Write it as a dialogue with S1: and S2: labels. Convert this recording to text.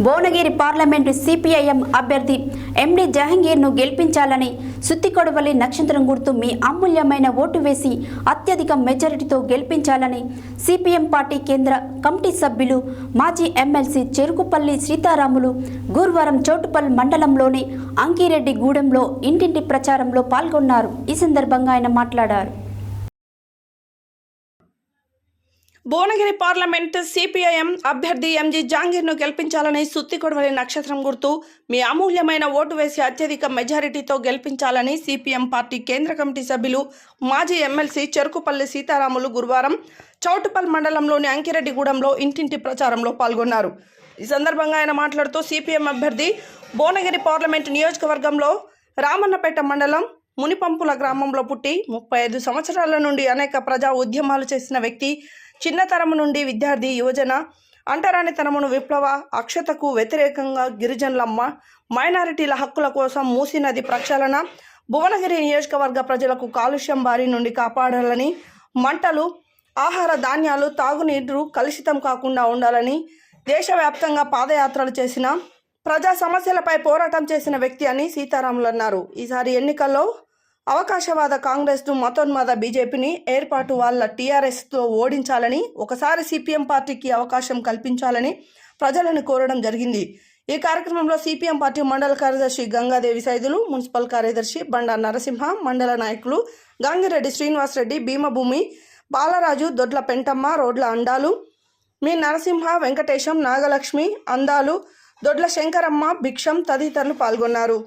S1: Bhuvanagiri parliament CPIM అభ్యర్థి ఎండి జహంగీర్ను గెలిపించాలని సుత్తికొడవలి నక్షత్రం గుర్తు మీ అమూల్యమైన ఓటు వేసి అత్యధిక మెజారిటీతో గెలిపించాలని సిపిఎం పార్టీ కేంద్ర కమిటీ సభ్యులు మాజీ ఎమ్మెల్సీ చెరుకుపల్లి సీతారాములు గురువారం చౌటుపల్లి మండలంలోని అంకిరెడ్డి గూడెంలో ఇంటింటి ప్రచారంలో పాల్గొన్నారు. ఈ సందర్భంగా ఆయన మాట్లాడారు.
S2: భువనగిరి పార్లమెంట్ సిపిఐఎం అభ్యర్థి ఎంజి జహంగీర్ను గెలిపించాలని సుత్తికొడవలి నక్షత్రం గుర్తు మీ అమూల్యమైన ఓటు వేసి అత్యధిక మెజారిటీతో గెలిపించాలని సిపిఎం పార్టీ కేంద్ర కమిటీ సభ్యులు మాజీ ఎమ్మెల్సీ చెరుకుపల్లి సీతారాములు గురువారం చౌటుపల్లి మండలంలోని అంకిరెడ్డిగూడెంలో ఇంటింటి ప్రచారంలో పాల్గొన్నారు. ఈ సందర్భంగా ఆయన మాట్లాడుతూ సిపిఎం అభ్యర్థి భువనగిరి పార్లమెంట్ నియోజకవర్గంలో రామన్నపేట మండలం మునిపంపుల గ్రామంలో పుట్టి 35 సంవత్సరాల నుండి అనేక ప్రజా ఉద్యమాలు చేసిన వ్యక్తి. చిన్నతరము నుండి విద్యార్థి, యువజన, అంటరానితనమును, విప్లవ అక్షతకు వ్యతిరేకంగా గిరిజనులమ్మ, మైనారిటీల హక్కుల కోసం మూసీ నది ప్రక్షాళన, భువనగిరి నియోజకవర్గ ప్రజలకు కాలుష్యం బారి నుండి కాపాడాలని, మంటలు, ఆహార ధాన్యాలు, తాగునీరు కలుషితం కాకుండా ఉండాలని దేశవ్యాప్తంగా పాదయాత్రలు చేసిన, ప్రజా సమస్యలపై పోరాటం చేసిన వ్యక్తి అని సీతారాములు అన్నారు. ఈసారి ఎన్నికల్లో అవకాశవాద కాంగ్రెస్ను, మతోన్మాద బీజేపీని ఏర్పాటు వాళ్ళ టీఆర్ఎస్తో ఓడించాలని, ఒకసారి సిపిఎం పార్టీకి అవకాశం కల్పించాలని ప్రజలను కోరడం జరిగింది. ఈ కార్యక్రమంలో సిపిఎం పార్టీ మండల కార్యదర్శి గంగాదేవి సైదులు, మున్సిపల్ కార్యదర్శి బండా నరసింహ, మండల నాయకులు గంగిరెడ్డి శ్రీనివాసరెడ్డి, భీమభూమి బాలరాజు, దొడ్ల పెంటమ్మ, రోడ్ల అండాలు, మీ నరసింహ, వెంకటేశం, నాగలక్ష్మి, అందాలు, దొడ్ల శంకరమ్మ, భిక్షం తదితరులు పాల్గొన్నారు.